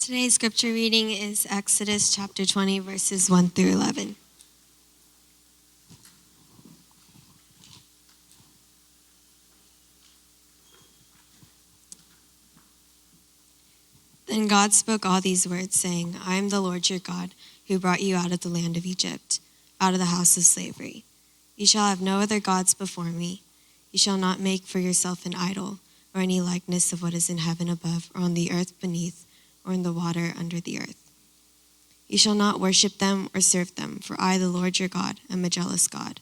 Today's scripture reading is Exodus chapter 20, verses 1 through 11. Then God spoke all these words, saying, I am the Lord your God, who brought you out of the land of Egypt, out of the house of slavery. You shall have no other gods before me. You shall not make for yourself an idol, or any likeness of what is in heaven above, or on the earth beneath, or in the water under the earth. You shall not worship them or serve them, for I, the Lord your God, am a jealous God,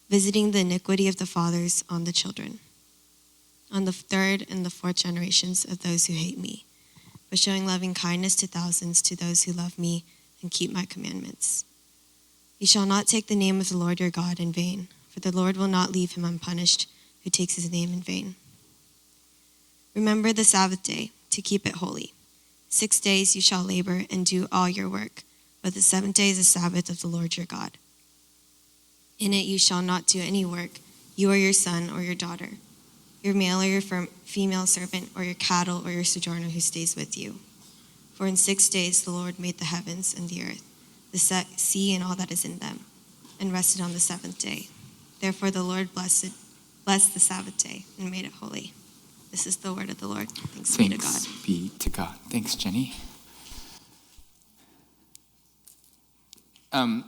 visiting the iniquity of the fathers on the children, on the third and the fourth generations of those who hate me, but showing loving kindness to thousands to those who love me and keep my commandments. You shall not take the name of the Lord your God in vain, for the Lord will not leave him unpunished who takes his name in vain. Remember the Sabbath day to keep it holy. 6 days you shall labor and do all your work, but the seventh day is the Sabbath of the Lord your God. In it you shall not do any work, you or your son or your daughter, your male or your female servant, or your cattle or your sojourner who stays with you. For in 6 days the Lord made the heavens and the earth, the sea and all that is in them, and rested on the seventh day. Therefore the Lord blessed the Sabbath day and made it holy. This is the word of the Lord. Thanks be to God. Thanks be to God. Thanks, Jenny. I'm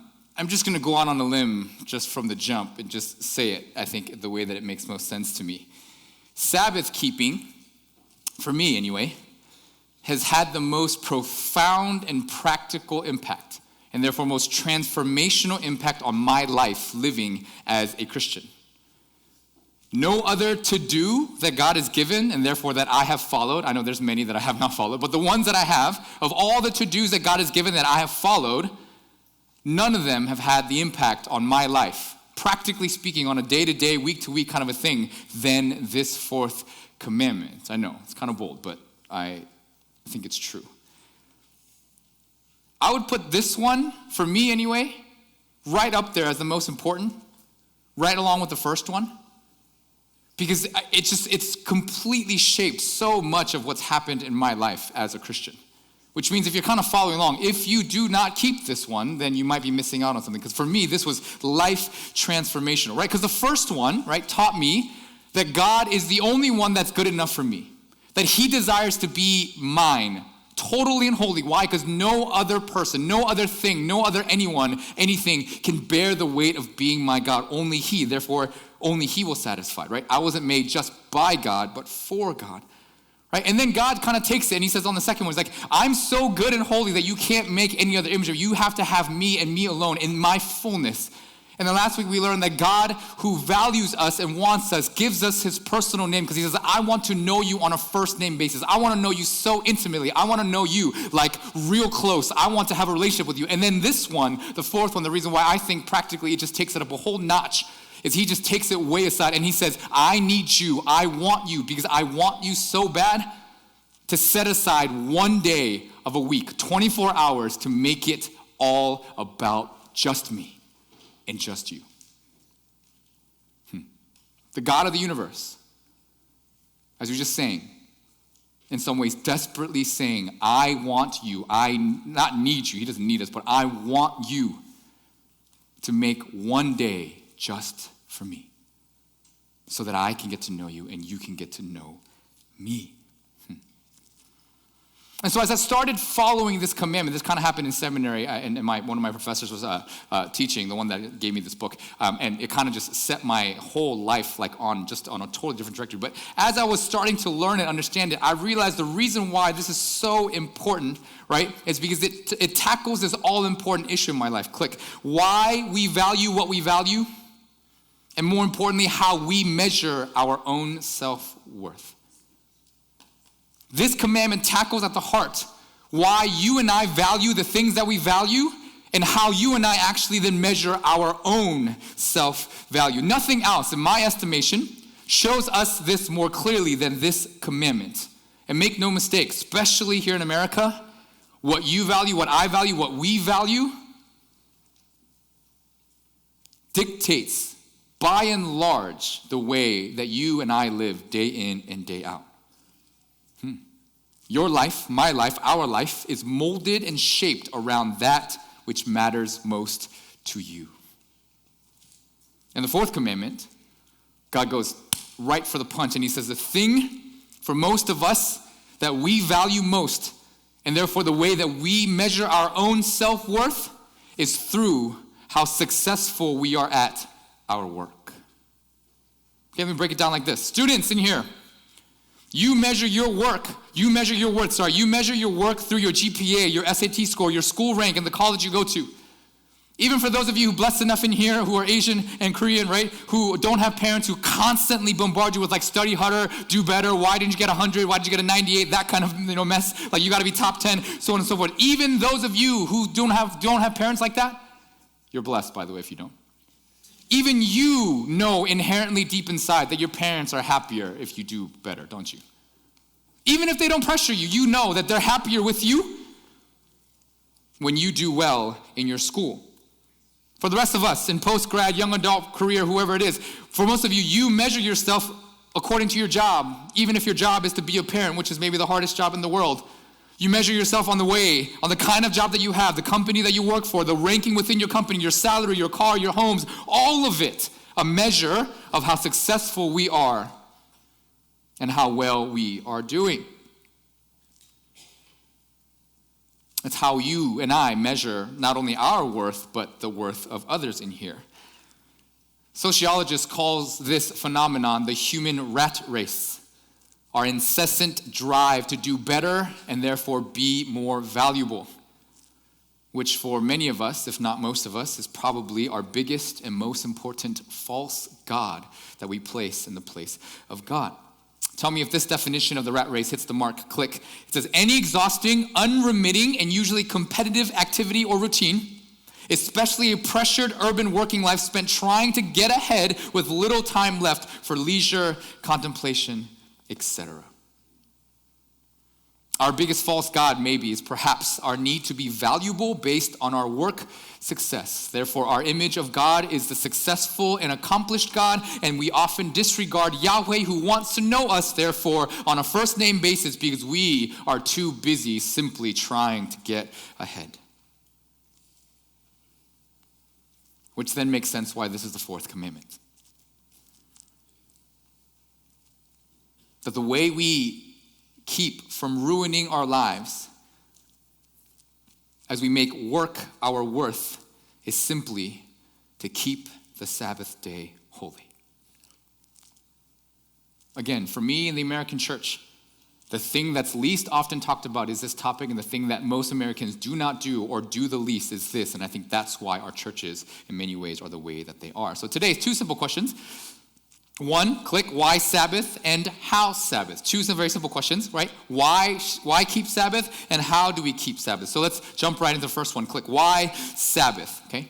just going to go out on a limb just from the jump and just say it, I think, the way that it makes most sense to me. Sabbath keeping, for me anyway, has had the most profound and practical impact, and therefore most transformational impact on my life living as a Christian. No other to-do that God has given, and therefore that I have followed. I know there's many that I have not followed, but the ones that I have, of all the to-dos that God has given that I have followed, none of them have had the impact on my life, practically speaking, on a day-to-day, week-to-week kind of a thing, than this fourth commandment. I know, it's kind of bold, but I think it's true. I would put this one, for me anyway, right up there as the most important, right along with the first one. Because it's completely shaped so much of what's happened in my life as a Christian. Which means if you're kind of following along, if you do not keep this one, then you might be missing out on something. Because for me, this was life transformational, right? Because the first one, right, taught me that God is the only one that's good enough for me. That he desires to be mine, totally and wholly. Why? Because no other person, no other thing, no other anyone, anything can bear the weight of being my God. Only he. Therefore, only he will satisfy, right? I wasn't made just by God, but for God, right? And then God kind of takes it and he says on the second one, he's like, I'm so good and holy that you can't make any other image of you. You have to have me and me alone in my fullness. And then last week we learned that God, who values us and wants us, gives us his personal name because he says, I want to know you on a first name basis. I want to know you so intimately. I want to know you like real close. I want to have a relationship with you. And then this one, the fourth one, the reason why I think practically it just takes it up a whole notch is he just takes it way aside and he says, I need you. I want you because I want you so bad to set aside 1 day of a week, 24 hours to make it all about just me and just you. The God of the universe, as we were just saying, in some ways desperately saying, I want you. I not need you. He doesn't need us, but I want you to make 1 day just for me so that I can get to know you and you can get to know me. And so as I started following this commandment, this kind of happened in seminary, and one of my professors was teaching, the one that gave me this book, and it kind of just set my whole life like on a totally different trajectory. But as I was starting to learn and understand it, I realized the reason why this is so important, right, is because it tackles this all-important issue in my life. Click. Why we value what we value, and more importantly, how we measure our own self-worth. This commandment tackles at the heart why you and I value the things that we value and how you and I actually then measure our own self-value. Nothing else, in my estimation, shows us this more clearly than this commandment. And make no mistake, especially here in America, what you value, what I value, what we value dictates by and large the way that you and I live day in and day out. Your life, my life, our life is molded and shaped around that which matters most to you. And the fourth commandment, God goes right for the punch, and he says the thing for most of us that we value most, and therefore the way that we measure our own self-worth, is through how successful we are at our work. Okay, let me break it down like this. Students in here, you measure your worth through your GPA, your SAT score, your school rank, and the college you go to. Even for those of you who blessed enough in here who are Asian and Korean, right, who don't have parents who constantly bombard you with like study harder, do better, why didn't you get 100, why did you get a 98, that kind of mess, like you got to be top 10, so on and so forth. Even those of you who don't have parents like that, you're blessed, by the way, if you don't. Even you know inherently deep inside that your parents are happier if you do better, don't you? Even if they don't pressure you, you know that they're happier with you when you do well in your school. For the rest of us, in post-grad, young adult, career, whoever it is, for most of you, you measure yourself according to your job, even if your job is to be a parent, which is maybe the hardest job in the world. You measure yourself on the kind of job that you have, the company that you work for, the ranking within your company, your salary, your car, your homes, all of it, a measure of how successful we are and how well we are doing. It's how you and I measure not only our worth, but the worth of others in here. Sociologists calls this phenomenon the human rat race, our incessant drive to do better and therefore be more valuable, which for many of us, if not most of us, is probably our biggest and most important false god that we place in the place of God. Tell me if this definition of the rat race hits the mark. Click. It says, any exhausting, unremitting, and usually competitive activity or routine, especially a pressured urban working life spent trying to get ahead with little time left for leisure, contemplation, etc. Our biggest false god maybe is perhaps our need to be valuable based on our work success. Therefore, our image of God is the successful and accomplished God, and we often disregard Yahweh, who wants to know us, therefore, on a first name basis because we are too busy simply trying to get ahead. Which then makes sense why this is the fourth commandment. That the way we keep from ruining our lives as we make work our worth is simply to keep the Sabbath day holy. Again, for me in the American church, the thing that's least often talked about is this topic, and the thing that most Americans do not do or do the least is this, and I think that's why our churches in many ways are the way that they are. So today, two simple questions. One, click why Sabbath and how Sabbath. Two some very simple questions, right? Why keep Sabbath and how do we keep Sabbath? So let's jump right into the first one. Click why Sabbath, okay?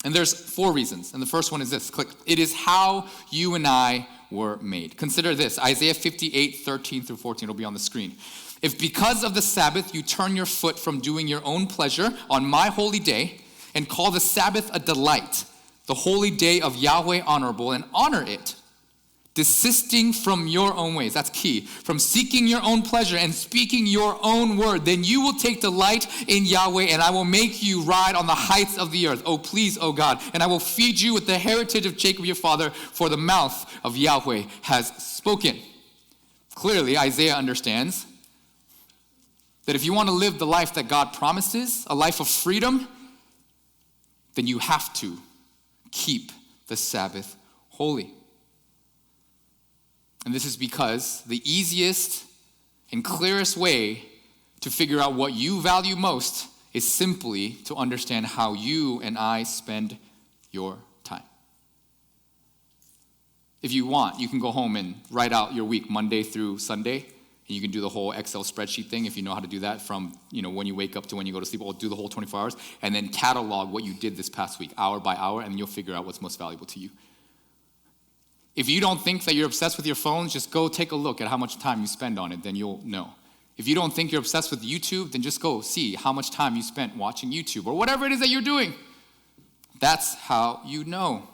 And there's 4 reasons. And the first one is this. Click, it is how you and I were made. Consider this, Isaiah 58:13-14 will be on the screen. If because of the Sabbath you turn your foot from doing your own pleasure on my holy day and call the Sabbath a delight, the holy day of Yahweh honorable, and honor it, desisting from your own ways, that's key, from seeking your own pleasure and speaking your own word, then you will take delight in Yahweh, and I will make you ride on the heights of the earth. Oh, please, oh God, and I will feed you with the heritage of Jacob your father, for the mouth of Yahweh has spoken. Clearly, Isaiah understands that if you want to live the life that God promises, a life of freedom, then you have to keep the Sabbath holy. And this is because the easiest and clearest way to figure out what you value most is simply to understand how you and I spend your time. If you want, you can go home and write out your week, Monday through Sunday, and you can do the whole Excel spreadsheet thing if you know how to do that from, when you wake up to when you go to sleep. Or do the whole 24 hours and then catalog what you did this past week, hour by hour, and then you'll figure out what's most valuable to you. If you don't think that you're obsessed with your phones, just go take a look at how much time you spend on it, then you'll know. If you don't think you're obsessed with YouTube, then just go see how much time you spent watching YouTube or whatever it is that you're doing. That's how you know.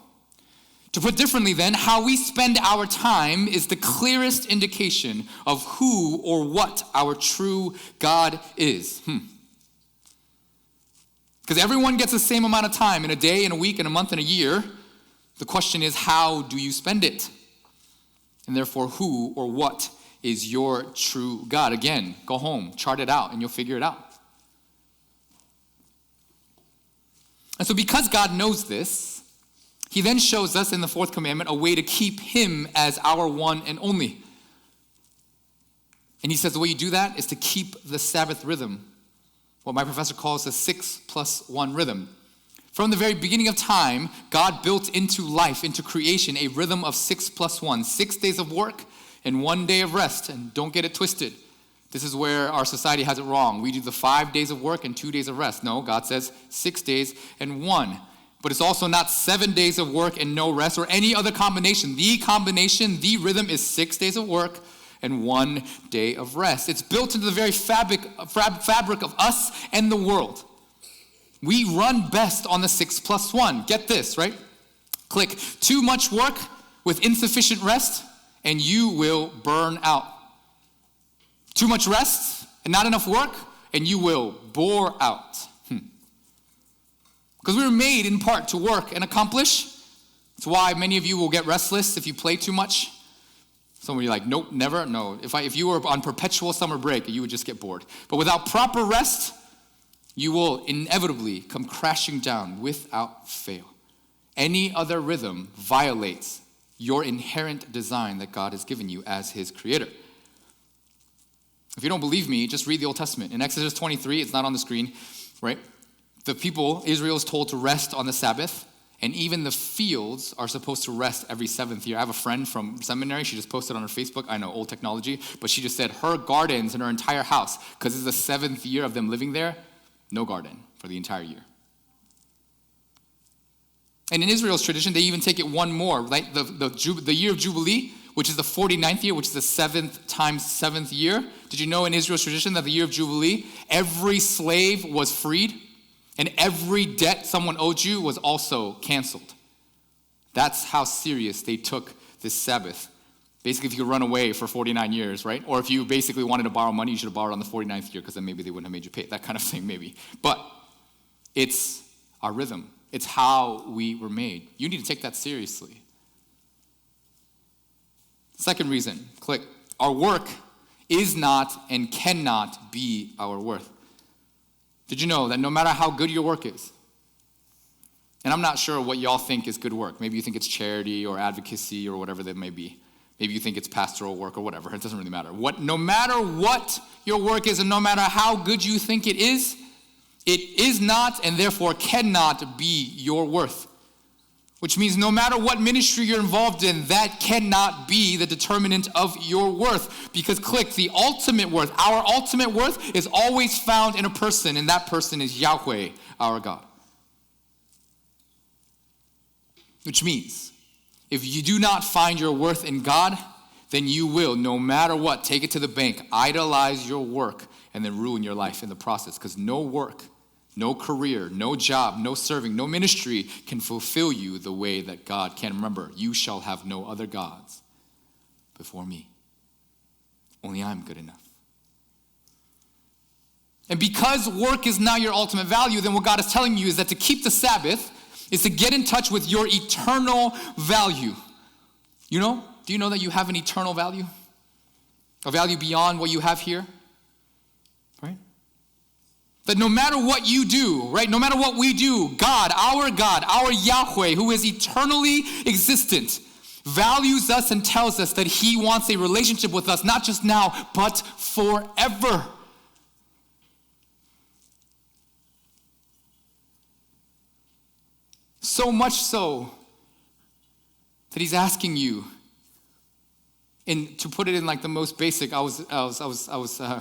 To put differently then, how we spend our time is the clearest indication of who or what our true God is. Because everyone gets the same amount of time in a day, in a week, in a month, in a year. The question is, how do you spend it? And therefore, who or what is your true God? Again, go home, chart it out, and you'll figure it out. And so because God knows this, he then shows us in the fourth commandment a way to keep him as our one and only. And he says the way you do that is to keep the Sabbath rhythm, what my professor calls the 6+1 rhythm. From the very beginning of time, God built into life, into creation, a rhythm of 6+1, 6 days of work and 1 day of rest. And don't get it twisted. This is where our society has it wrong. We do the 5 days of work and 2 days of rest. No, God says 6 days and 1. But it's also not 7 days of work and no rest or any other combination. The rhythm is 6 days of work and 1 day of rest. It's built into the very fabric of us and the world. We run best on the 6+1. Get this, right? Click. Too much work with insufficient rest and you will burn out. Too much rest and not enough work and you will bore out. Because we were made in part to work and accomplish. That's why many of you will get restless if you play too much. Some of you are like, nope, never, no. If you were on perpetual summer break, you would just get bored. But without proper rest, you will inevitably come crashing down without fail. Any other rhythm violates your inherent design that God has given you as his creator. If you don't believe me, just read the Old Testament. In Exodus 23, it's not on the screen, right? The people, Israel, is told to rest on the Sabbath, and even the fields are supposed to rest every seventh year. I have a friend from seminary. She just posted on her Facebook. I know, old technology. But she just said her gardens in her entire house, because it's the seventh year of them living there, no garden for the entire year. And in Israel's tradition, they even take it one more, right? The year of Jubilee, which is the 49th year, which is the 7th times 7th year. Did you know in Israel's tradition that the year of Jubilee, every slave was freed? And every debt someone owed you was also canceled. That's how serious they took this Sabbath. Basically, if you could run away for 49 years, right? Or if you basically wanted to borrow money, you should have borrowed on the 49th year because then maybe they wouldn't have made you pay. That kind of thing, maybe. But it's our rhythm. It's how we were made. You need to take that seriously. Second reason, click. Our work is not and cannot be our worth. Did you know that no matter how good your work is, and I'm not sure what y'all think is good work. Maybe you think it's charity or advocacy or whatever that may be. Maybe you think it's pastoral work or whatever. It doesn't really matter. No matter what your work is and no matter how good you think it is not and therefore cannot be your worth. Which means no matter what ministry you're involved in, that cannot be the determinant of your worth. Because click, the ultimate worth, our ultimate worth is always found in a person, and that person is Yahweh, our God. Which means, if you do not find your worth in God, then you will, no matter what, take it to the bank, idolize your work, and then ruin your life in the process. Because no work, no career, no job, no serving, no ministry can fulfill you the way that God can. Remember, you shall have no other gods before me. Only I'm good enough. And because work is not your ultimate value, then what God is telling you is that to keep the Sabbath is to get in touch with your eternal value. Do you know that you have an eternal value? A value beyond what you have here? Right? That no matter what you do, right? No matter what we do, God, our Yahweh, who is eternally existent, values us and tells us that he wants a relationship with us, not just now, but forever. So much so that he's asking you, and to put it in like the most basic, I was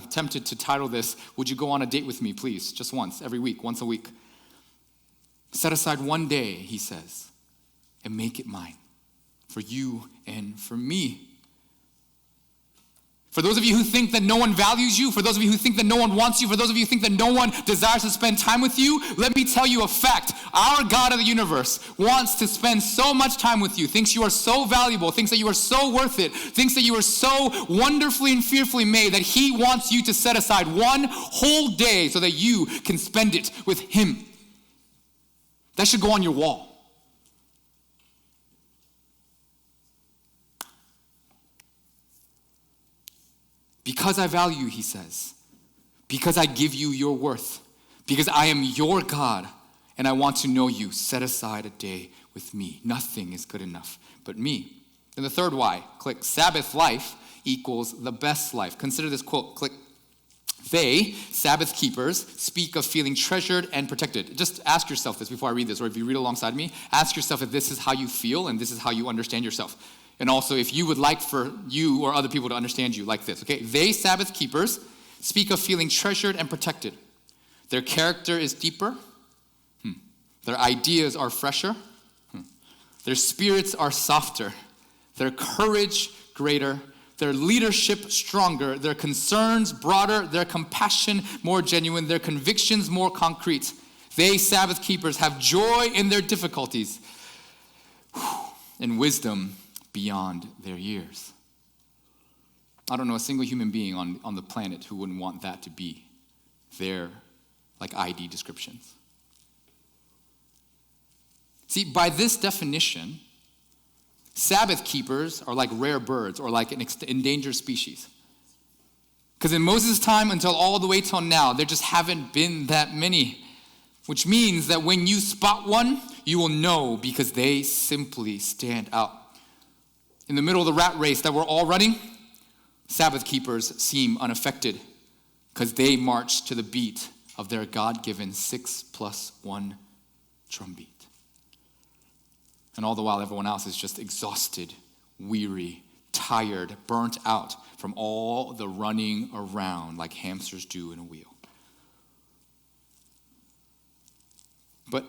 tempted to title this, "Would you go on a date with me, please? Just once, every week, once a week. Set aside one day," he says, "and make it mine, for you and for me." For those of you who think that no one values you, for those of you who think that no one wants you, for those of you who think that no one desires to spend time with you, let me tell you a fact. Our God of the universe wants to spend so much time with you, thinks you are so valuable, thinks that you are so worth it, thinks that you are so wonderfully and fearfully made that he wants you to set aside one whole day so that you can spend it with him. That should go on your wall. Because I value you, he says. Because I give you your worth. Because I am your God and I want to know you. Set aside a day with me. Nothing is good enough but me. And the third why, click, Sabbath life equals the best life. Consider this quote, click. They, Sabbath keepers, speak of feeling treasured and protected. Just ask yourself this before I read this, or if you read alongside me, ask yourself if this is how you feel and this is how you understand yourself. And also, if you would like for you or other people to understand you like this, okay? They, Sabbath keepers, speak of feeling treasured and protected. Their character is deeper. Their ideas are fresher. Their spirits are softer. Their courage greater. Their leadership stronger. Their concerns broader. Their compassion more genuine. Their convictions more concrete. They, Sabbath keepers, have joy in their difficulties and wisdom beyond their years. I don't know a single human being on the planet who wouldn't want that to be their ID descriptions. See, by this definition, Sabbath keepers are like rare birds or like an endangered species. Because in Moses' time until all the way till now, there just haven't been that many. Which means that when you spot one, you will know because they simply stand out. In the middle of the rat race that we're all running, Sabbath keepers seem unaffected because they march to the beat of their God-given 6+1 drumbeat. And all the while, everyone else is just exhausted, weary, tired, burnt out from all the running around like hamsters do in a wheel. But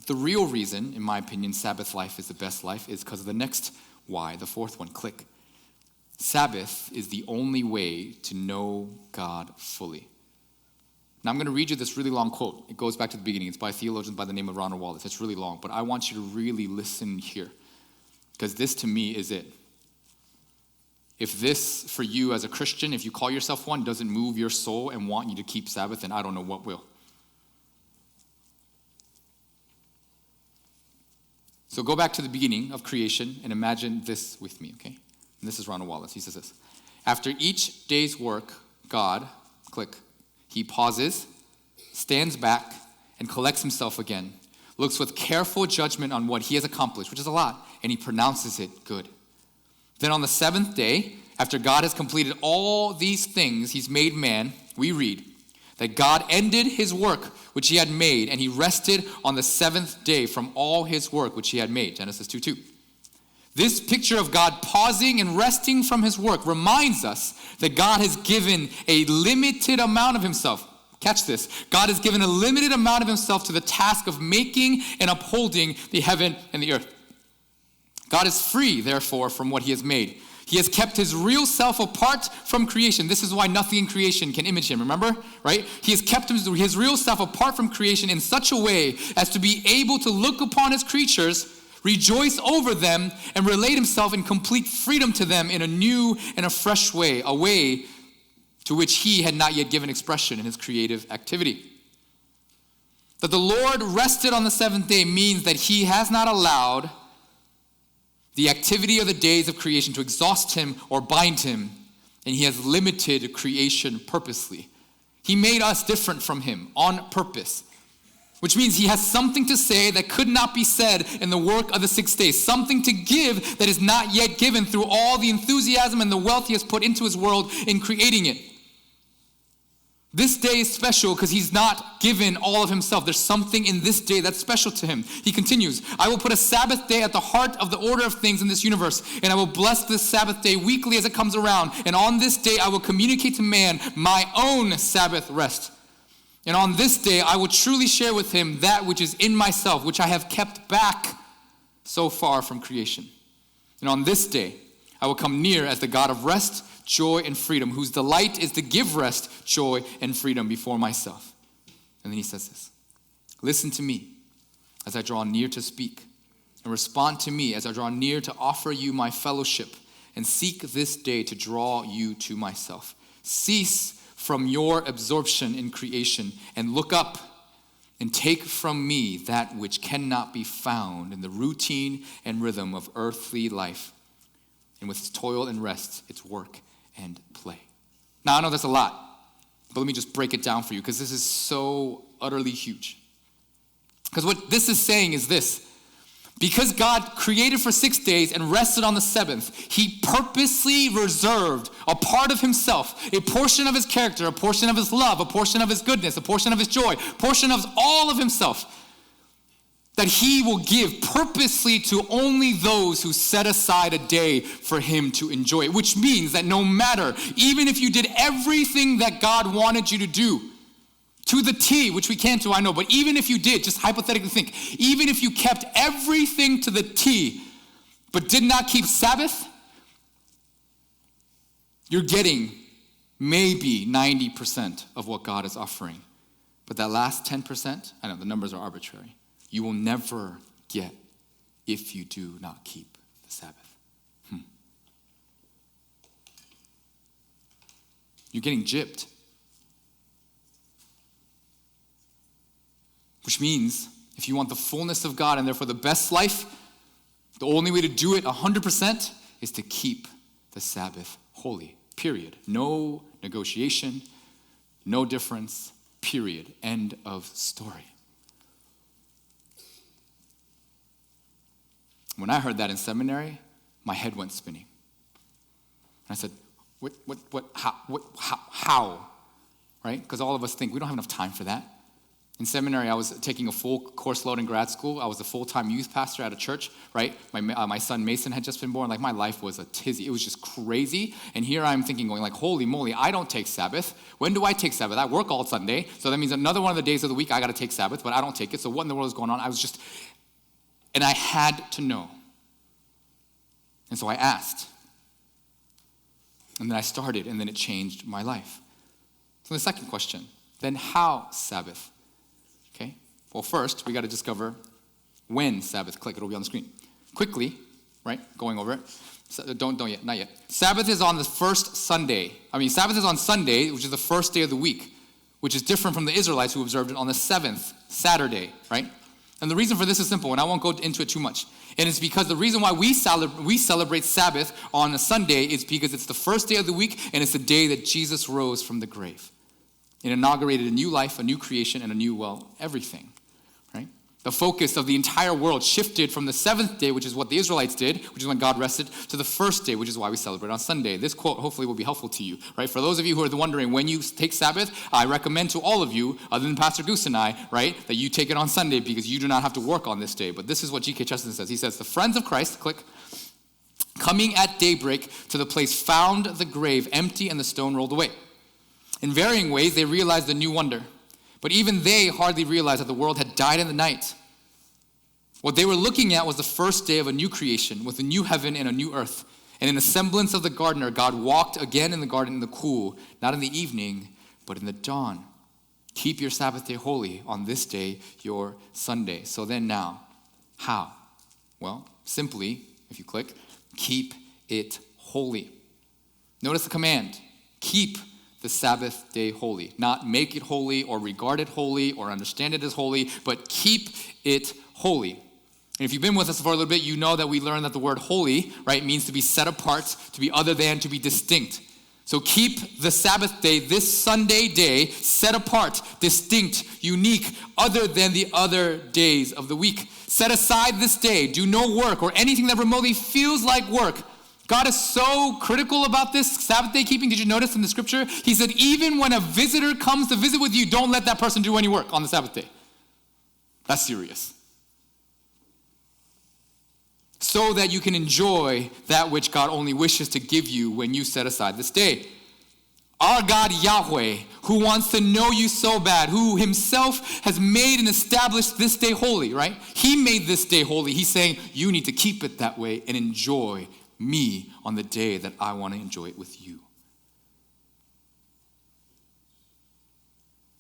the real reason, in my opinion, Sabbath life is the best life is because of the next why, the fourth one, click. Sabbath is the only way to know God fully. Now I'm going to read you this really long quote. It goes back to the beginning. It's by a theologian by the name of Ronald Wallace. It's really long, but I want you to really listen here because this to me is it. If this, for you as a Christian, if you call yourself one, doesn't move your soul and want you to keep Sabbath, then I don't know what will. So go back to the beginning of creation and imagine this with me, okay? And this is Ronald Wallace. He says this. After each day's work, God, click, he pauses, stands back, and collects himself again, looks with careful judgment on what he has accomplished, which is a lot, and he pronounces it good. Then on the seventh day, after God has completed all these things, he's made man, we read, that God ended his work which he had made, and he rested on the seventh day from all his work which he had made. Genesis 2:2. This picture of God pausing and resting from his work reminds us that God has given a limited amount of himself. Catch this. God has given a limited amount of himself to the task of making and upholding the heaven and the earth. God is free, therefore, from what he has made. He has kept his real self apart from creation. This is why nothing in creation can image him, remember? Right? He has kept his real self apart from creation in such a way as to be able to look upon his creatures, rejoice over them, and relate himself in complete freedom to them in a new and a fresh way, a way to which he had not yet given expression in his creative activity. That the Lord rested on the seventh day means that he has not allowed the activity of the days of creation to exhaust him or bind him, and he has limited creation purposely. He made us different from him on purpose, which means he has something to say that could not be said in the work of the 6 days, something to give that is not yet given through all the enthusiasm and the wealth he has put into his world in creating it. This day is special because he's not given all of himself. There's something in this day that's special to him. He continues, I will put a Sabbath day at the heart of the order of things in this universe, and I will bless this Sabbath day weekly as it comes around. And on this day, I will communicate to man my own Sabbath rest. And on this day, I will truly share with him that which is in myself, which I have kept back so far from creation. And on this day, I will come near as the God of rest joy, and freedom, whose delight is to give rest, joy, and freedom before myself. And then he says this, listen to me as I draw near to speak, and respond to me as I draw near to offer you my fellowship, and seek this day to draw you to myself. Cease from your absorption in creation, and look up and take from me that which cannot be found in the routine and rhythm of earthly life, and with its toil and rest, its work and play. Now, I know that's a lot, but let me just break it down for you, because this is so utterly huge. Because what this is saying is this: because God created for 6 days and rested on the seventh, he purposely reserved a part of himself, a portion of his character, a portion of his love, a portion of his goodness, a portion of his joy, a portion of all of himself, that he will give purposely to only those who set aside a day for him to enjoy it. Which means that no matter, even if you did everything that God wanted you to do, to the T, which we can't do, I know, but even if you did, just hypothetically think, even if you kept everything to the T, but did not keep Sabbath, you're getting maybe 90% of what God is offering. But that last 10%, I know the numbers are arbitrary, you will never get if you do not keep the Sabbath. You're getting gypped. Which means, if you want the fullness of God and therefore the best life, the only way to do it 100% is to keep the Sabbath holy, period. No negotiation, no difference, period. End of story. When I heard that in seminary, my head went spinning. And I said, how? Right? Because all of us think we don't have enough time for that. In seminary, I was taking a full course load in grad school. I was a full-time youth pastor at a church, right? My son Mason had just been born. Like, my life was a tizzy. It was just crazy. And here I'm thinking, going like, holy moly, I don't take Sabbath. When do I take Sabbath? I work all Sunday. So that means another one of the days of the week I got to take Sabbath, but I don't take it. So what in the world is going on? And I had to know. And so I asked. And then I started, and then it changed my life. So the second question, then how Sabbath? Okay, well, first, we got to discover when Sabbath. Click, it'll be on the screen. Quickly, right, going over it. So, don't yet, not yet. Sabbath is on the first Sunday. Sabbath is on Sunday, which is the first day of the week, which is different from the Israelites who observed it on the seventh, Saturday, right? And the reason for this is simple, and I won't go into it too much. And it's because the reason why we celebrate Sabbath on a Sunday is because it's the first day of the week, and it's the day that Jesus rose from the grave. It inaugurated a new life, a new creation, and a new, everything, right? The focus of the entire world shifted from the seventh day, which is what the Israelites did, which is when God rested, to the first day, which is why we celebrate on Sunday. This quote hopefully will be helpful to you, right? For those of you who are wondering when you take Sabbath, I recommend to all of you, other than Pastor Goose and I, right, that you take it on Sunday because you do not have to work on this day. But this is what G.K. Chesterton says. He says, the friends of Christ, click, coming at daybreak to the place found the grave empty and the stone rolled away. In varying ways, they realized a new wonder. But even they hardly realized that the world had died in the night. What they were looking at was the first day of a new creation with a new heaven and a new earth. And in the semblance of the gardener, God walked again in the garden in the cool, not in the evening, but in the dawn. Keep your Sabbath day holy on this day, your Sunday. So then now, how? Well, simply, if you click, keep it holy. Notice the command, keep the Sabbath day holy. Not make it holy or regard it holy or understand it as holy, but keep it holy. And if you've been with us for a little bit, you know that we learned that the word holy, right, means to be set apart, to be other than, to be distinct. So keep the Sabbath day, this Sunday day, set apart, distinct, unique, other than the other days of the week. Set aside this day, do no work or anything that remotely feels like work. God is so critical about this Sabbath day keeping. Did you notice in the scripture? He said, even when a visitor comes to visit with you, don't let that person do any work on the Sabbath day. That's serious. So that you can enjoy that which God only wishes to give you when you set aside this day. Our God Yahweh, who wants to know you so bad, who himself has made and established this day holy, right? He made this day holy. He's saying, you need to keep it that way and enjoy me on the day that I want to enjoy it with you.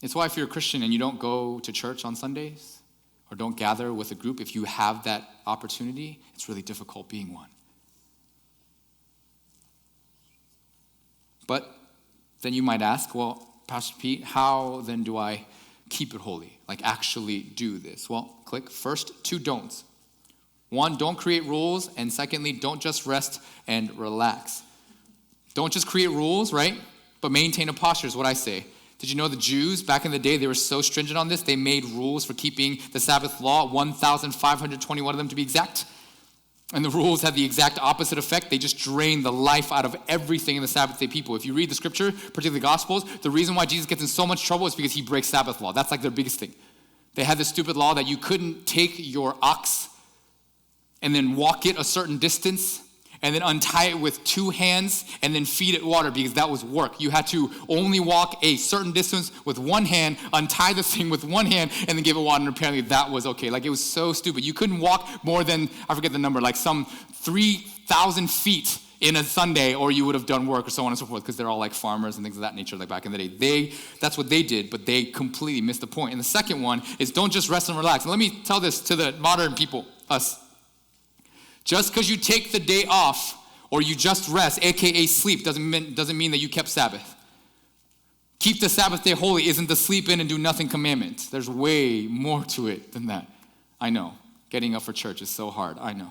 It's why if you're a Christian and you don't go to church on Sundays or don't gather with a group, if you have that opportunity, it's really difficult being one. But then you might ask, well, Pastor Pete, how then do I keep it holy? Like actually do this? Well, click first 2 don'ts. 1, don't create rules. And secondly, don't just rest and relax. Don't just create rules, right? But maintain a posture is what I say. Did you know the Jews, back in the day, they were so stringent on this, they made rules for keeping the Sabbath law, 1,521 of them to be exact. And the rules had the exact opposite effect. They just drained the life out of everything in the Sabbath day people. If you read the scripture, particularly the Gospels, the reason why Jesus gets in so much trouble is because he breaks Sabbath law. That's like their biggest thing. They had this stupid law that you couldn't take your ox and then walk it a certain distance and then untie it with 2 hands and then feed it water because that was work. You had to only walk a certain distance with 1 hand, untie the thing with 1 hand, and then give it water, and apparently that was okay. Like, it was so stupid. You couldn't walk more than, I forget the number, like some 3,000 feet in a Sunday, or you would have done work or so on and so forth, because they're all like farmers and things of that nature, like back in the day. That's what they did, but they completely missed the point. And the second one is don't just rest and relax. And let me tell this to the modern people, us. Just because you take the day off or you just rest, aka sleep, doesn't mean that you kept Sabbath. Keep the Sabbath day holy isn't the sleep in and do nothing commandment. There's way more to it than that. I know. Getting up for church is so hard. I know.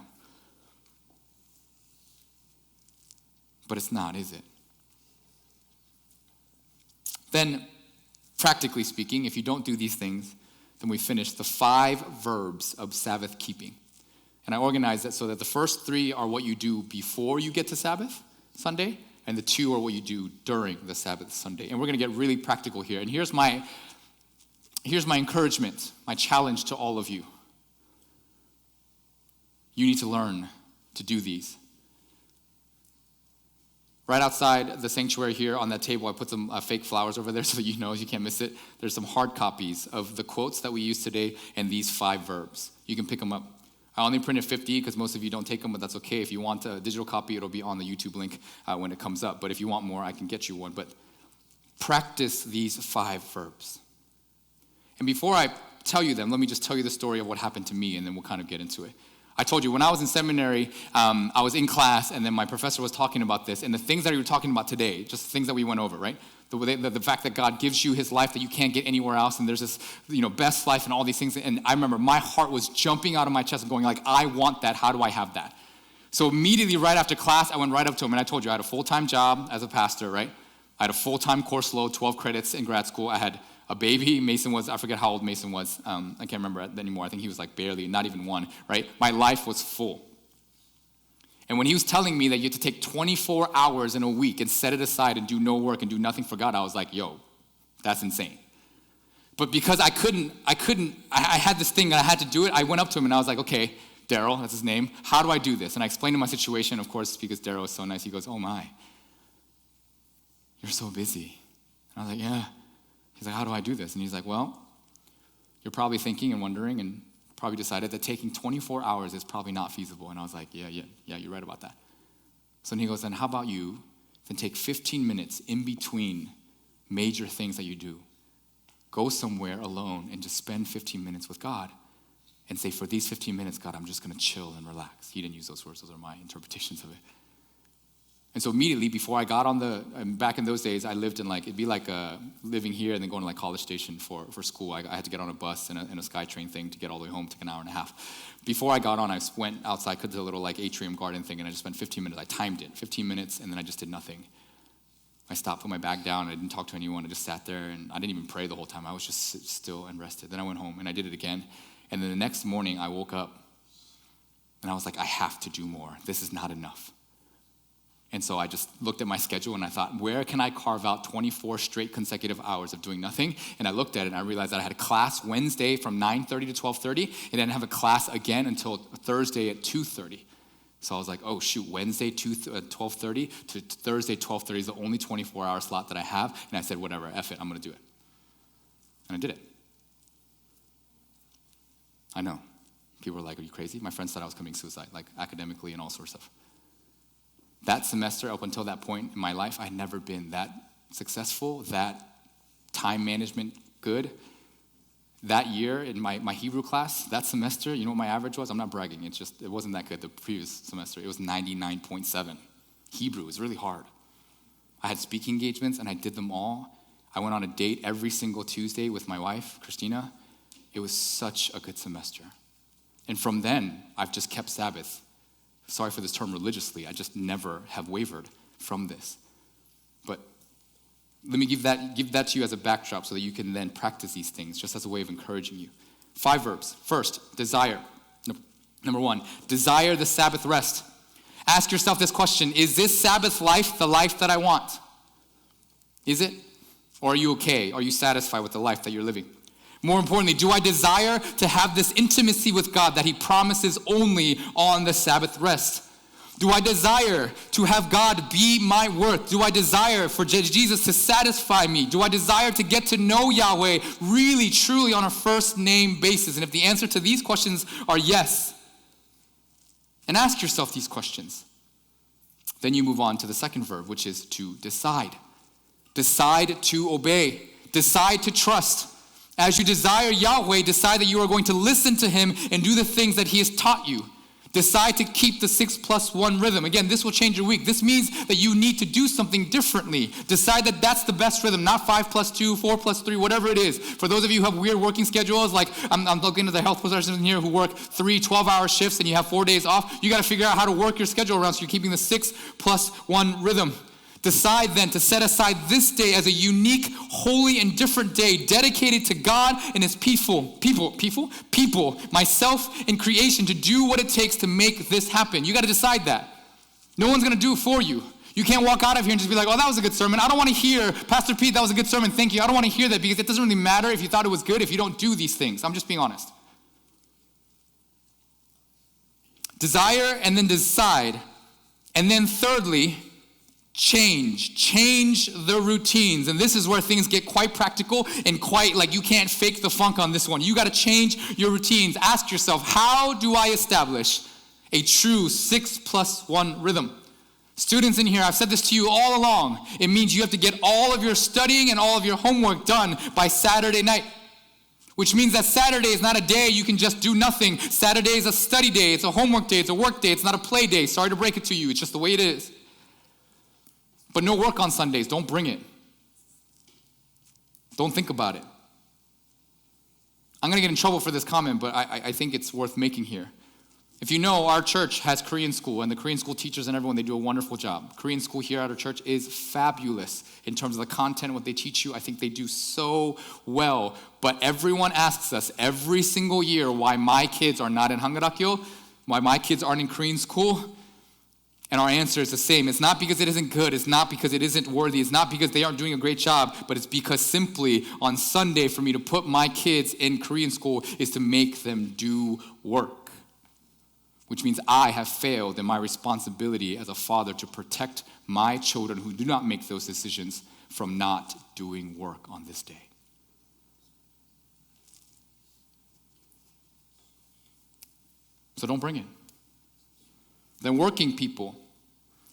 But it's not, is it? Then, practically speaking, if you don't do these things, then we finish the 5 verbs of Sabbath keeping. And I organized it so that the first 3 are what you do before you get to Sabbath Sunday, and the 2 are what you do during the Sabbath Sunday. And we're going to get really practical here. And here's my encouragement, my challenge to all of you. You need to learn to do these. Right outside the sanctuary here on that table, I put some fake flowers over there so that you know, you can't miss it. There's some hard copies of the quotes that we use today and these 5 verbs. You can pick them up. I only printed 50 because most of you don't take them, but that's okay. If you want a digital copy, it'll be on the YouTube link when it comes up. But if you want more, I can get you one. But practice these 5 verbs. And before I tell you them, let me just tell you the story of what happened to me, and then we'll kind of get into it. I told you, when I was in seminary, I was in class, and then my professor was talking about this, and the things that he was talking about today, just things that we went over, right? The fact that God gives you his life that you can't get anywhere else, and there's this, best life and all these things. And I remember my heart was jumping out of my chest and going like, I want that. How do I have that? So immediately right after class, I went right up to him, and I told you I had a full-time job as a pastor, right? I had a full-time course load, 12 credits in grad school. I had a baby. Mason was, I forget how old Mason was. I can't remember anymore. I think he was like barely, not even 1, right? My life was full. And when he was telling me that you had to take 24 hours in a week and set it aside and do no work and do nothing for God, I was like, yo, that's insane. But because I had this thing and I had to do it, I went up to him and I was like, okay, Daryl, that's his name, how do I do this? And I explained to him my situation, of course, because Daryl is so nice. He goes, oh my, you're so busy. And I was like, yeah. He's like, how do I do this? And he's like, well, you're probably thinking and wondering and probably decided that taking 24 hours is probably not feasible. And I was like, yeah, you're right about that. So then he goes, then how about you then take 15 minutes in between major things that you do. Go somewhere alone and just spend 15 minutes with God and say, for these 15 minutes, God, I'm just going to chill and relax. He didn't use those words. Those are my interpretations of it. And so immediately before I got on back in those days, I lived in it'd be like living here and then going to College Station for school. I had to get on a bus and a SkyTrain thing to get all the way home. It took an hour and a half. Before I got on, I went outside to the little atrium garden thing, and I just spent 15 minutes. I timed it, 15 minutes, and then I just did nothing. I stopped, put my bag down, I didn't talk to anyone. I just sat there, and I didn't even pray the whole time. I was just still and rested. Then I went home, and I did it again. And then the next morning, I woke up, and I was like, I have to do more. This is not enough. And so I just looked at my schedule and I thought, where can I carve out 24 straight consecutive hours of doing nothing? And I looked at it and I realized that I had a class Wednesday from 9:30 to 12:30, and I didn't have a class again until Thursday at 2:30. So I was like, oh shoot, Wednesday 12:30 to Thursday 12:30 is the only 24-hour slot that I have. And I said, whatever, F it, I'm gonna do it. And I did it. I know. People were like, are you crazy? My friends thought I was committing suicide, academically and all sorts of stuff. That semester, up until that point in my life, I had never been that successful, that time management good. That year in my Hebrew class, that semester, you know what my average was? I'm not bragging. It wasn't that good the previous semester. It was 99.7. Hebrew was really hard. I had speaking engagements, and I did them all. I went on a date every single Tuesday with my wife, Christina. It was such a good semester. And from then, I've just kept Sabbath. Sorry for this term, religiously. I just never have wavered from this. But let me give that to you as a backdrop so that you can then practice these things, just as a way of encouraging you. 5 verbs. First, desire. Number 1, desire the Sabbath rest. Ask yourself this question: is this Sabbath life the life that I want? Is it? Or are you okay? Are you satisfied with the life that you're living? More importantly, do I desire to have this intimacy with God that he promises only on the Sabbath rest? Do I desire to have God be my worth? Do I desire for Jesus to satisfy me? Do I desire to get to know Yahweh really, truly on a first name basis? And if the answer to these questions are yes, and ask yourself these questions, then you move on to the second verb, which is to decide. Decide to obey. Decide to trust. As you desire Yahweh, decide that you are going to listen to him and do the things that he has taught you. Decide to keep the 6+1 rhythm. Again, this will change your week. This means that you need to do something differently. Decide that that's the best rhythm, not 5+2, 4+3, whatever it is. For those of you who have weird working schedules, like I'm looking at the health professionals in here who work 3 12-hour shifts and you have 4 days off, you got to figure out how to work your schedule around so you're keeping the 6+1 rhythm. Decide then to set aside this day as a unique, holy, and different day dedicated to God and his people, myself and creation, to do what it takes to make this happen. You got to decide that. No one's going to do it for you. You can't walk out of here and just be like, oh, that was a good sermon. I don't want to hear, Pastor Pete, that was a good sermon. Thank you. I don't want to hear that because it doesn't really matter if you thought it was good if you don't do these things. I'm just being honest. Desire and then decide. And then thirdly, change the routines. And this is where things get quite practical and quite like you can't fake the funk on this one. You got to change your routines. Ask yourself, how do I establish a true 6+1 rhythm? Students in here, I've said this to you all along. It means you have to get all of your studying and all of your homework done by Saturday night. Which means that Saturday is not a day you can just do nothing. Saturday is a study day. It's a homework day. It's a work day. It's not a play day. Sorry to break it to you. It's just the way it is. But no work on Sundays. Don't bring it. Don't think about it. I'm going to get in trouble for this comment, but I think it's worth making here. If you know, our church has Korean school, and the Korean school teachers and everyone, they do a wonderful job. Korean school here at our church is fabulous in terms of the content, what they teach you. I think they do so well. But everyone asks us every single year why my kids are not in Hanggarakyo, why my kids aren't in Korean school. And our answer is the same. It's not because it isn't good. It's not because it isn't worthy. It's not because they aren't doing a great job. But it's because simply on Sunday for me to put my kids in Korean school is to make them do work. Which means I have failed in my responsibility as a father to protect my children who do not make those decisions from not doing work on this day. So don't bring it. Then working people,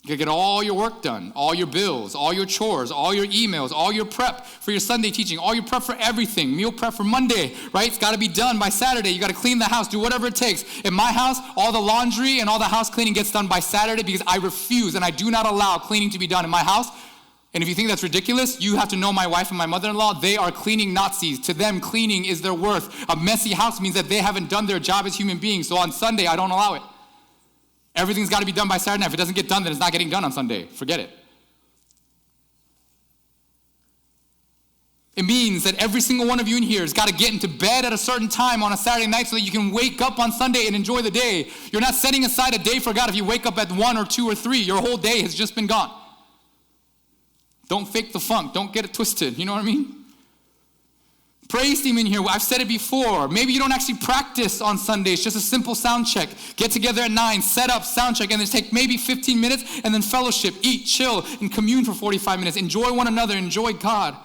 you gotta get all your work done, all your bills, all your chores, all your emails, all your prep for your Sunday teaching, all your prep for everything, meal prep for Monday, right? It's gotta be done by Saturday. You gotta clean the house, do whatever it takes. In my house, all the laundry and all the house cleaning gets done by Saturday because I refuse and I do not allow cleaning to be done in my house. And if you think that's ridiculous, you have to know my wife and my mother-in-law. They are cleaning Nazis. To them, cleaning is their worth. A messy house means that they haven't done their job as human beings. So on Sunday, I don't allow it. Everything's got to be done by Saturday night. If it doesn't get done, then it's not getting done on Sunday. Forget it. It means that every single one of you in here has got to get into bed at a certain time on a Saturday night so that you can wake up on Sunday and enjoy the day. You're not setting aside a day for God if you wake up at 1 or 2 or 3. Your whole day has just been gone. Don't fake the funk. Don't get it twisted. You know what I mean? Praise team in here, I've said it before. Maybe you don't actually practice on Sundays, just a simple sound check. Get together at 9, set up, sound check, and then take maybe 15 minutes, and then fellowship, eat, chill, and commune for 45 minutes. Enjoy one another, enjoy God.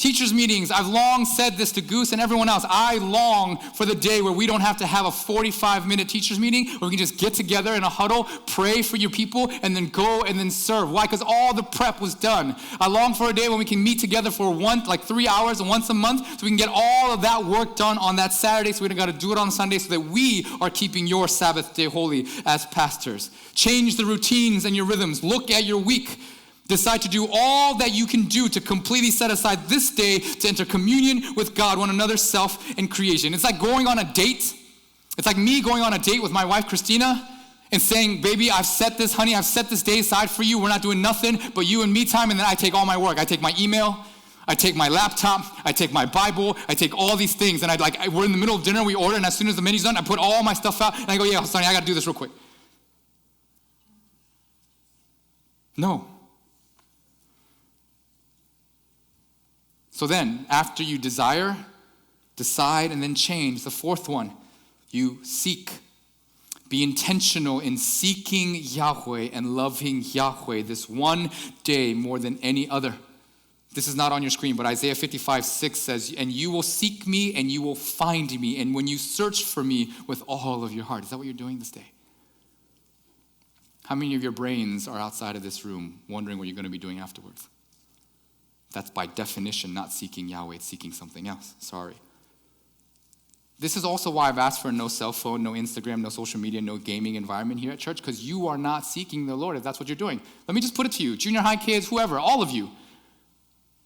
Teachers' meetings, I've long said this to Goose and everyone else. I long for the day where we don't have to have a 45-minute teachers' meeting, where we can just get together in a huddle, pray for your people, and then go and then serve. Why? Because all the prep was done. I long for a day when we can meet together for 3 hours and once a month, so we can get all of that work done on that Saturday, so we don't got to do it on Sunday, so that we are keeping your Sabbath day holy as pastors. Change the routines and your rhythms. Look at your week. Decide to do all that you can do to completely set aside this day to enter communion with God, one another, self, and creation. It's like going on a date. It's like me going on a date with my wife, Christina, and saying, baby, I've set this day aside for you. We're not doing nothing but you and me time, and then I take all my work. I take my email, I take my laptop, I take my Bible, I take all these things, and we're in the middle of dinner, we order, and as soon as the menu's done, I put all my stuff out, and I go, yeah, Sonny, I got to do this real quick. No. So then, after you desire, decide, and then change, the fourth one, you seek. Be intentional in seeking Yahweh and loving Yahweh this one day more than any other. This is not on your screen, but Isaiah 55:6 says, and you will seek me and you will find me, and when you search for me with all of your heart. Is that what you're doing this day? How many of your brains are outside of this room wondering what you're going to be doing afterwards? That's by definition not seeking Yahweh, it's seeking something else. Sorry. This is also why I've asked for no cell phone, no Instagram, no social media, no gaming environment here at church, because you are not seeking the Lord if that's what you're doing. Let me just put it to you, junior high kids, whoever, all of you.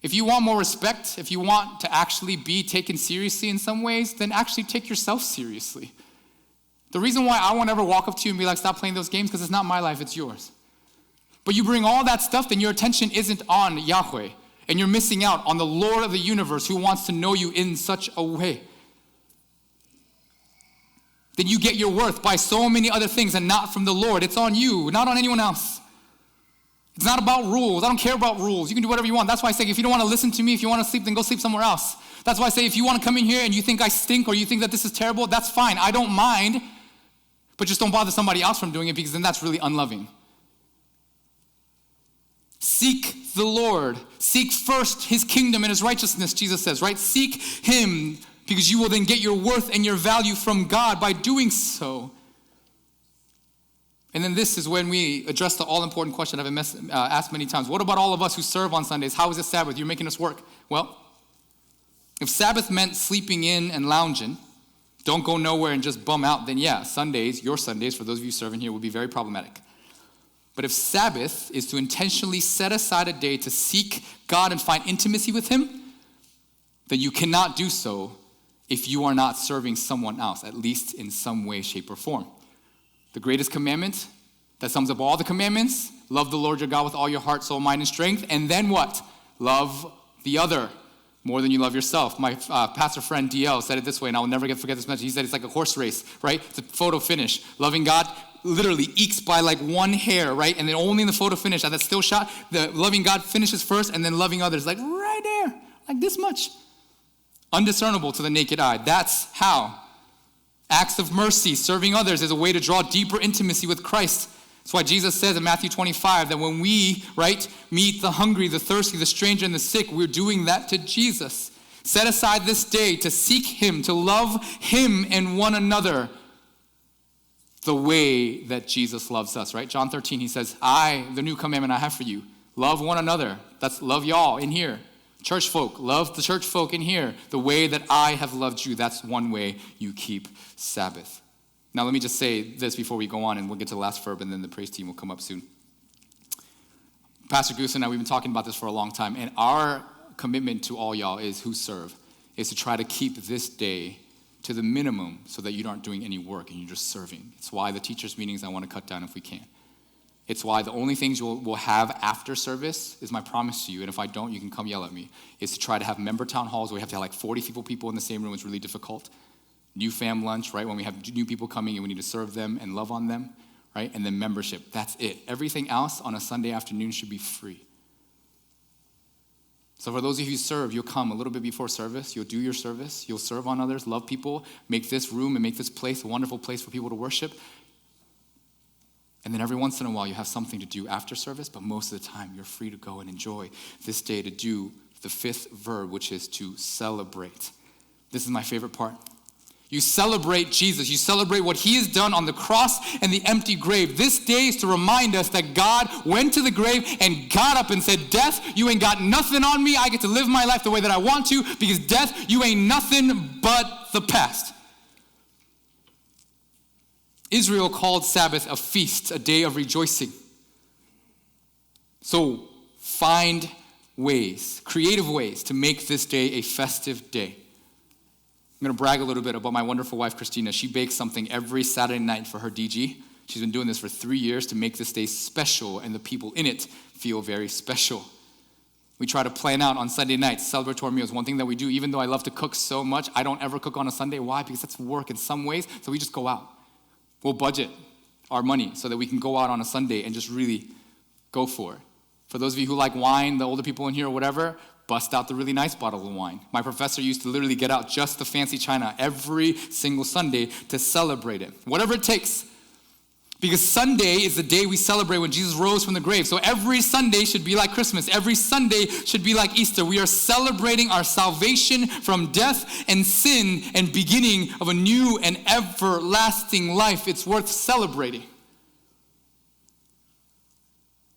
If you want more respect, if you want to actually be taken seriously in some ways, then actually take yourself seriously. The reason why I won't ever walk up to you and be like, stop playing those games, because it's not my life, it's yours. But you bring all that stuff, then your attention isn't on Yahweh. And you're missing out on the Lord of the universe who wants to know you in such a way. Then you get your worth by so many other things and not from the Lord. It's on you, not on anyone else. It's not about rules. I don't care about rules. You can do whatever you want. That's why I say if you don't want to listen to me, if you want to sleep, then go sleep somewhere else. That's why I say if you want to come in here and you think I stink or you think that this is terrible, that's fine. I don't mind. But just don't bother somebody else from doing it, because then that's really unloving. Seek the Lord. Seek first his kingdom and his righteousness, Jesus says, right? Seek him, because you will then get your worth and your value from God by doing so. And then this is when we address the all-important question I've been asked many times. What about all of us who serve on Sundays? How is it Sabbath? You're making us work. Well, if Sabbath meant sleeping in and lounging, don't go nowhere and just bum out, then yeah, Sundays, your Sundays, for those of you serving here, would be very problematic. But if Sabbath is to intentionally set aside a day to seek God and find intimacy with him, then you cannot do so if you are not serving someone else, at least in some way, shape, or form. The greatest commandment that sums up all the commandments, love the Lord your God with all your heart, soul, mind, and strength. And then what? Love the other more than you love yourself. My pastor friend DL said it this way, and I will never forget this message. He said it's like a horse race, right? It's a photo finish. Loving God literally ekes by like one hair, right? And then only in the photo finish, at that still shot, the loving God finishes first, and then loving others like right there, like this much. Undiscernible to the naked eye. That's how. Acts of mercy, serving others, is a way to draw deeper intimacy with Christ. That's why Jesus says in Matthew 25 that when we, right, meet the hungry, the thirsty, the stranger, and the sick, we're doing that to Jesus. Set aside this day to seek him, to love him and one another the way that Jesus loves us, right? John 13, he says, the new commandment I have for you, love one another. That's love y'all in here. Church folk, love the church folk in here the way that I have loved you. That's one way you keep Sabbath. Now let me just say this before we go on, and we'll get to the last verb, and then the praise team will come up soon. Pastor Goose and I, we've been talking about this for a long time, and our commitment to all y'all is to try to keep this day to the minimum so that you aren't doing any work and you're just serving. It's why the teachers' meetings I want to cut down if we can. It's why the only things we'll have after service is my promise to you, and if I don't, you can come yell at me, is to try to have member town halls where we have to have like 40 people in the same room. It's really difficult. New fam lunch, right, when we have new people coming and we need to serve them and love on them, right, and then membership. That's it. Everything else on a Sunday afternoon should be free. So for those of you who serve, you'll come a little bit before service. You'll do your service. You'll serve on others, love people, make this room and make this place a wonderful place for people to worship. And then every once in a while, you have something to do after service, but most of the time, you're free to go and enjoy this day to do the fifth verb, which is to celebrate. This is my favorite part. You celebrate Jesus. You celebrate what he has done on the cross and the empty grave. This day is to remind us that God went to the grave and got up and said, death, you ain't got nothing on me. I get to live my life the way that I want to, because death, you ain't nothing but the past. Israel called Sabbath a feast, a day of rejoicing. So find ways, creative ways, to make this day a festive day. I'm going to brag a little bit about my wonderful wife, Christina. She bakes something every Saturday night for her DG. She's been doing this for 3 years to make this day special, and the people in it feel very special. We try to plan out on Sunday nights, celebratory meals. One thing that we do, even though I love to cook so much, I don't ever cook on a Sunday. Why? Because that's work in some ways, so we just go out. We'll budget our money so that we can go out on a Sunday and just really go for it. For those of you who like wine, the older people in here or whatever, bust out the really nice bottle of wine. My professor used to literally get out just the fancy china every single Sunday to celebrate it. Whatever it takes. Because Sunday is the day we celebrate when Jesus rose from the grave. So every Sunday should be like Christmas. Every Sunday should be like Easter. We are celebrating our salvation from death and sin and beginning of a new and everlasting life. It's worth celebrating.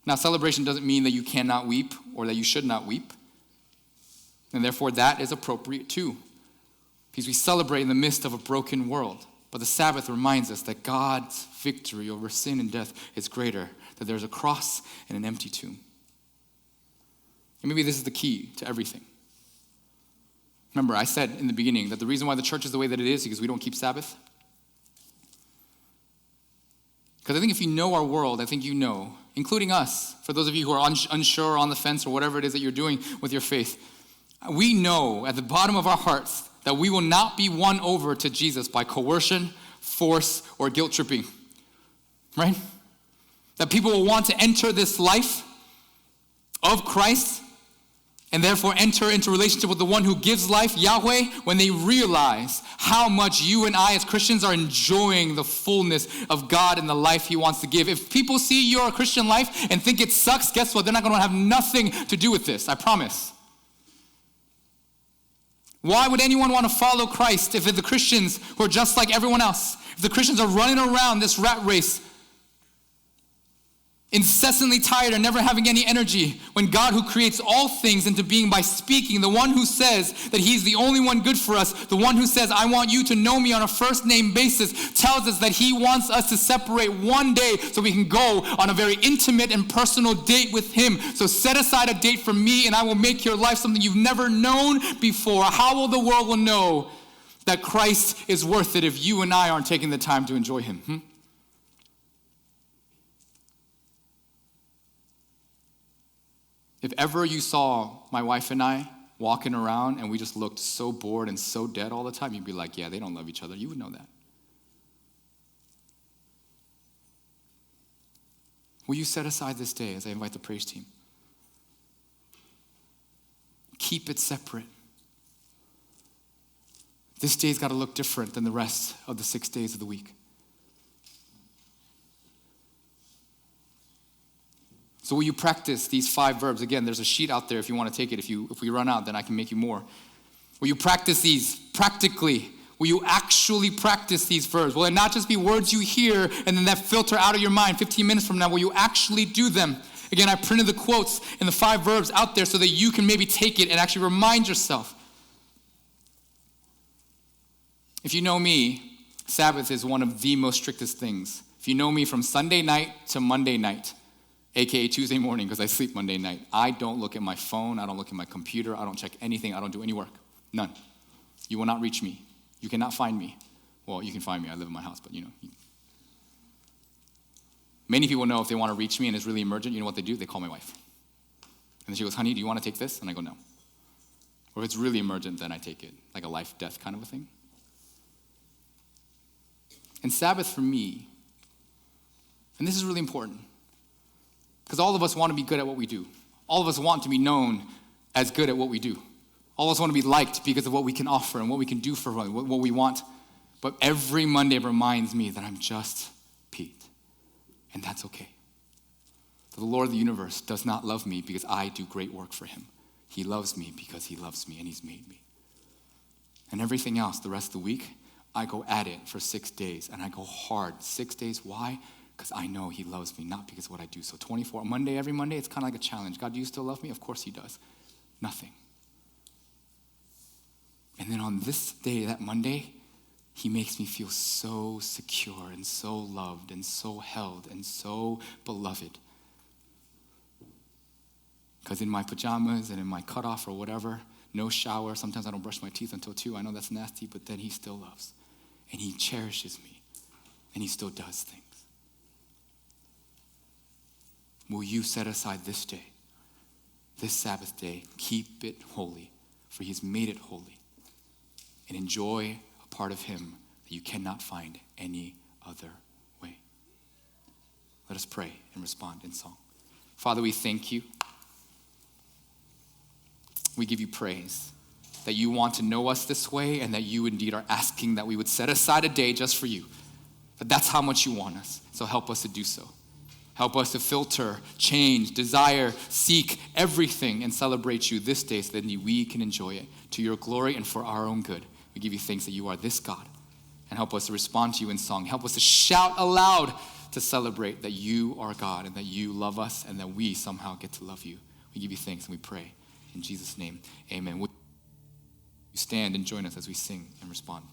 Now, celebration doesn't mean that you cannot weep or that you should not weep. And therefore, that is appropriate too, because we celebrate in the midst of a broken world. But the Sabbath reminds us that God's victory over sin and death is greater, that there's a cross and an empty tomb. And maybe this is the key to everything. Remember, I said in the beginning that the reason why the church is the way that it is because we don't keep Sabbath. Because I think if you know our world, I think you know, including us, for those of you who are unsure, on the fence, or whatever it is that you're doing with your faith, we know at the bottom of our hearts that we will not be won over to Jesus by coercion, force, or guilt tripping, right? That people will want to enter this life of Christ and therefore enter into relationship with the one who gives life, Yahweh, when they realize how much you and I as Christians are enjoying the fullness of God and the life he wants to give. If people see your Christian life and think it sucks, guess what? They're not going to have nothing to do with this, I promise. Why would anyone want to follow Christ if the Christians who are just like everyone else, if the Christians are running around this rat race, incessantly tired and never having any energy, when God, who creates all things into being by speaking, the one who says that he's the only one good for us, the one who says, I want you to know me on a first name basis, tells us that he wants us to separate one day so we can go on a very intimate and personal date with him. So set aside a date for me and I will make your life something you've never known before. How will the world know that Christ is worth it if you and I aren't taking the time to enjoy him? If ever you saw my wife and I walking around and we just looked so bored and so dead all the time, you'd be like, yeah, they don't love each other. You would know that. Will you set aside this day as I invite the praise team? Keep it separate. This day's got to look different than the rest of the 6 days of the week. So will you practice these 5 verbs? Again, there's a sheet out there if you want to take it. If we run out, then I can make you more. Will you practice these practically? Will you actually practice these verbs? Will it not just be words you hear and then that filter out of your mind 15 minutes from now? Will you actually do them? Again, I printed the quotes and the 5 verbs out there so that you can maybe take it and actually remind yourself. If you know me, Sabbath is one of the most strictest things. If you know me from Sunday night to Monday night, aka Tuesday morning, because I sleep Monday night, I don't look at my phone, I don't look at my computer, I don't check anything, I don't do any work. None. You will not reach me. You cannot find me. Well, you can find me, I live in my house, but Many people know if they want to reach me and it's really emergent, you know what they do? They call my wife. And then she goes, honey, do you want to take this? And I go, no. Or if it's really emergent, then I take it, like a life, death kind of a thing. And Sabbath for me, and this is really important, because all of us want to be good at what we do. All of us want to be known as good at what we do. All of us want to be liked because of what we can offer and what we can do for what we want. But every Monday reminds me that I'm just Pete. And that's okay. The Lord of the universe does not love me because I do great work for him. He loves me because he loves me and he's made me. And everything else, the rest of the week, I go at it for 6 days, and I go hard 6 days. Why? Because I know he loves me, not because of what I do. So 24, every Monday, it's kind of like a challenge. God, do you still love me? Of course he does. Nothing. And then on this day, that Monday, he makes me feel so secure and so loved and so held and so beloved. Because in my pajamas and in my cutoff or whatever, no shower, sometimes I don't brush my teeth until 2. I know that's nasty, but then he still loves. And he cherishes me. And he still does things. Will you set aside this day, this Sabbath day, keep it holy, for he has made it holy, and enjoy a part of him that you cannot find any other way? Let us pray and respond in song. Father, we thank you. We give you praise that you want to know us this way and that you indeed are asking that we would set aside a day just for you. But that's how much you want us. So help us to do so. Help us to filter, change, desire, seek everything and celebrate you this day so that we can enjoy it to your glory and for our own good. We give you thanks that you are this God. And help us to respond to you in song. Help us to shout aloud to celebrate that you are God and that you love us and that we somehow get to love you. We give you thanks and we pray. In Jesus' name, amen. Would you stand and join us as we sing and respond?